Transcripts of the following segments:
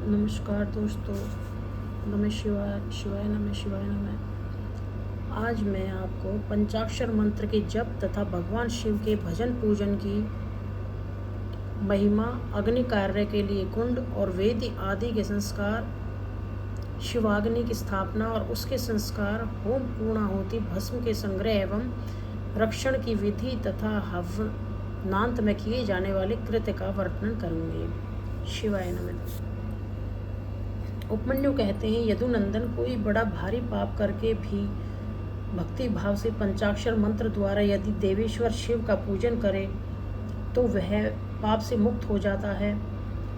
नमस्कार दोस्तों। नमः शिवाय शिवाय नमः शिवाय नमः। आज मैं आपको पंचाक्षर मंत्र के जप तथा भगवान शिव के भजन पूजन की महिमा, अग्नि कार्य के लिए कुंड और वेद आदि के संस्कार, शिवाग्नि की स्थापना और उसके संस्कार, होम पूर्णाहुति, भस्म के संग्रह एवं रक्षण की विधि तथा हवनांत में किए जाने वाले कृत्य का वर्णन करूँगी। शिवाय नमः। उपमन्यु कहते हैं, यदुनंदन कोई बड़ा भारी पाप करके भी भक्ति भाव से पंचाक्षर मंत्र द्वारा यदि देवेश्वर शिव का पूजन करे तो वह पाप से मुक्त हो जाता है।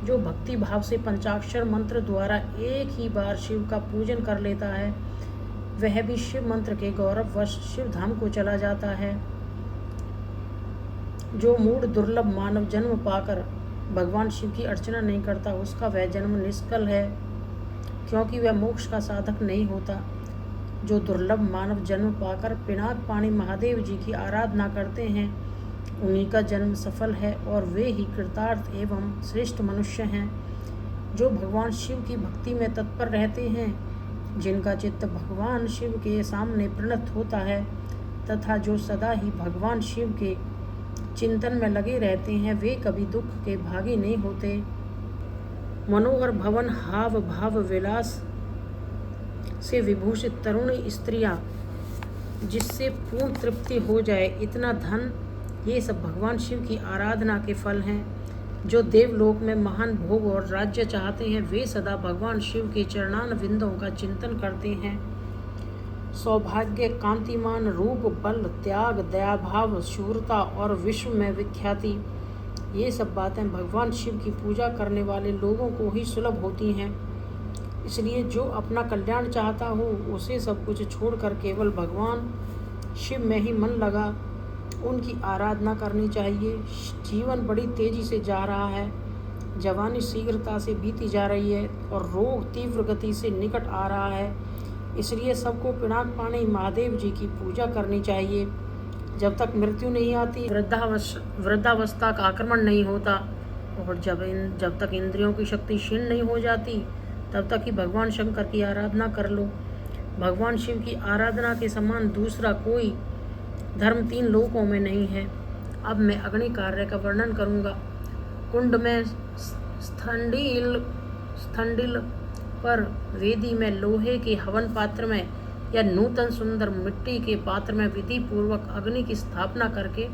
जो भक्ति भाव से पंचाक्षर मंत्र द्वारा एक ही बार शिव का पूजन कर लेता है वह भी शिव मंत्र के गौरववश शिव धाम को चला जाता है। जो मूढ़ दुर्लभ मानव जन्म पाकर भगवान शिव की अर्चना नहीं करता उसका वह जन्म निष्फल है, क्योंकि वह मोक्ष का साधक नहीं होता। जो दुर्लभ मानव जन्म पाकर पिनाक पाणी महादेव जी की आराधना करते हैं उन्हीं का जन्म सफल है और वे ही कृतार्थ एवं श्रेष्ठ मनुष्य हैं। जो भगवान शिव की भक्ति में तत्पर रहते हैं, जिनका चित्त भगवान शिव के सामने प्रणत होता है तथा जो सदा ही भगवान शिव के चिंतन में लगे रहते हैं, वे कभी दुख के भागी नहीं होते। मनोहर भवन हाव भाव विलास से विभूषित तरुण स्त्रियां, जिससे पूर्ण तृप्ति हो जाए इतना धन, ये सब भगवान शिव की आराधना के फल हैं। जो देवलोक में महान भोग और राज्य चाहते हैं वे सदा भगवान शिव के चरणान विंदों का चिंतन करते हैं। सौभाग्य, कांतिमान रूप, बल, त्याग, दयाभाव, शूरता और विश्व में विख्याति, ये सब बातें भगवान शिव की पूजा करने वाले लोगों को ही सुलभ होती हैं। इसलिए जो अपना कल्याण चाहता हो उसे सब कुछ छोड़कर केवल भगवान शिव में ही मन लगा उनकी आराधना करनी चाहिए। जीवन बड़ी तेजी से जा रहा है, जवानी शीघ्रता से बीती जा रही है और रोग तीव्र गति से निकट आ रहा है। इसलिए सबको पिनाक पाणी महादेव जी की पूजा करनी चाहिए। जब तक मृत्यु नहीं आती, वृद्धावस्था का आक्रमण नहीं होता और जब तक इंद्रियों की शक्ति क्षीण नहीं हो जाती तब तक ही भगवान शंकर की आराधना कर लो। भगवान शिव की आराधना के समान दूसरा कोई धर्म 3 लोकों में नहीं है। अब मैं अग्नि कार्य का वर्णन करूँगा। कुंड में स्थंडिल पर वेदी में लोहे के हवन पात्र में या नूतन सुंदर मिट्टी के पात्र में विधि पूर्वक अग्नि की स्थापना करके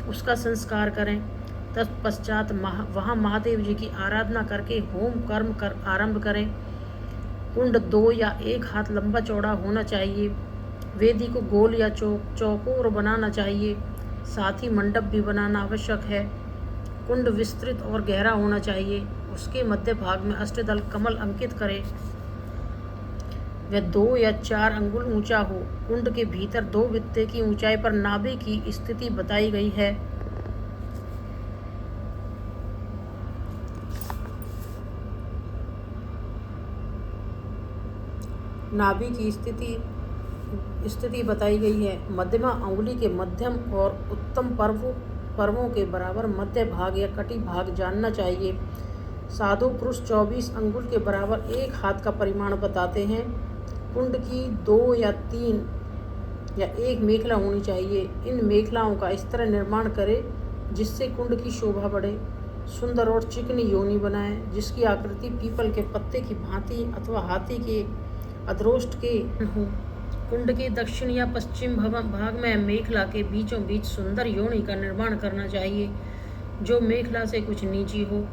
उसका संस्कार करें। तत्पश्चात वहाँ महादेव जी की आराधना करके होम कर्म कर आरंभ करें। कुंड 2 या 1 हाथ लंबा चौड़ा होना चाहिए। वेदी को गोल या चौकोर बनाना चाहिए। साथ ही मंडप भी बनाना आवश्यक है। कुंड विस्तृत और गहरा होना चाहिए। उसके मध्य भाग में अष्टदल कमल अंकित करें। वह 2 या 4 अंगुल ऊंचा हो। कुंड के भीतर 2 बित्ते की ऊंचाई पर नाभि की स्थिति बताई गई है। नाभि की स्थिति बताई गई है। मध्यमा अंगुली के मध्यम और उत्तम पर्वों के बराबर मध्य भाग या कटी भाग जानना चाहिए। साधु पुरुष 24 अंगुल के बराबर 1 हाथ का परिमाण बताते हैं। कुंड की 2 या 3 या 1 मेखला होनी चाहिए। इन मेखलाओं का इस तरह निर्माण करें जिससे कुंड की शोभा बढ़े। सुंदर और चिकनी योनि बनाएं जिसकी आकृति पीपल के पत्ते की भांति अथवा हाथी के अधरोष्ट के हो। कुंड के दक्षिण या पश्चिम भाग में मेखला के बीचों बीच सुंदर योनि का निर्माण करना चाहिए जो मेखला से कुछ नीची हो।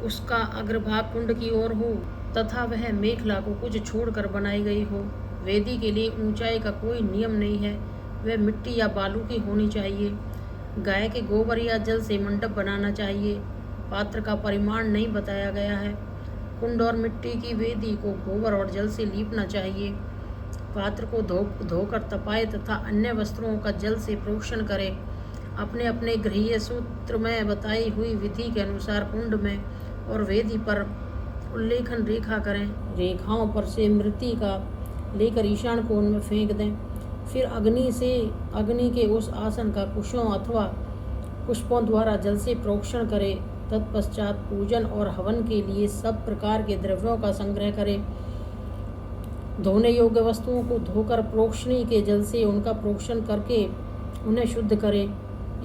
उसका अग्रभाग कुंड की ओर हो तथा वह मेखला को कुछ छोड़कर बनाई गई हो। वेदी के लिए ऊंचाई का कोई नियम नहीं है, वह मिट्टी या बालू की होनी चाहिए। गाय के गोबर या जल से मंडप बनाना चाहिए। पात्र का परिमाण नहीं बताया गया है। कुंड और मिट्टी की वेदी को गोबर और जल से लीपना चाहिए। पात्र को धोकर तपाए तथा अन्य वस्त्रों का जल से प्रोक्षण करें। अपने अपने गृहीय सूत्र में बताई हुई विधि के अनुसार कुंड में और वेदी पर उल्लेखन रेखा करें। रेखाओं पर से मृति का लेकर ईशान कोण में फेंक दें। फिर अग्नि के उस आसन का कुशों अथवा पुष्पों द्वारा जल से प्रोक्षण करें। तत्पश्चात पूजन और हवन के लिए सब प्रकार के द्रव्यों का संग्रह करे। धोने योग्य वस्तुओं को धोकर प्रोक्षणी के जल से उनका प्रोक्षण करके उन्हें शुद्ध करे।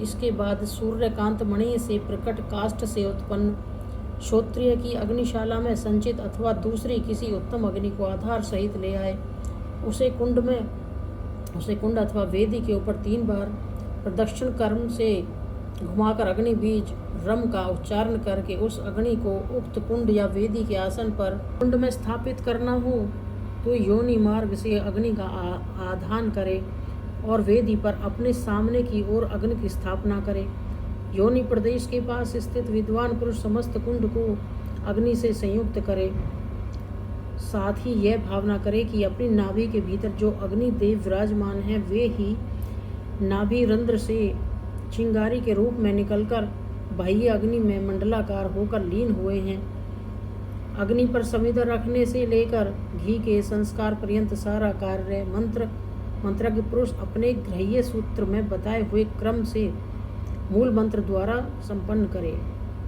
इसके बाद सूर्यकांत मणि से प्रकट काष्ठ से उत्पन्न श्रोत्रिय की अग्निशाला में संचित अथवा दूसरी किसी उत्तम अग्नि को आधार सहित ले आए। उसे कुंड अथवा वेदी के ऊपर 3 बार प्रदक्षिण कर्म से घुमाकर अग्नि बीज रम का उच्चारण करके उस अग्नि को उक्त कुंड या वेदी के आसन पर कुंड में स्थापित करना हो तो योनि मार्ग से अग्नि का आधान करे और वेदी पर अपने सामने की ओर अग्नि की स्थापना करे। योनि प्रदेश के पास स्थित विद्वान पुरुष समस्त कुंड को अग्नि से संयुक्त करे। साथ ही यह भावना करे कि अपनी नाभि के भीतर जो अग्नि देव विराजमान हैं वे ही नाभि रंध्र से चिंगारी के रूप में निकलकर बाह्य अग्नि में मंडलाकार होकर लीन हुए हैं। अग्नि पर समिधा रखने से लेकर घी के संस्कार पर्यंत सारा कार्य मंत्रज्ञ पुरुष अपने ग्रह्य सूत्र में बताए हुए क्रम से मूल मंत्र द्वारा संपन्न करे।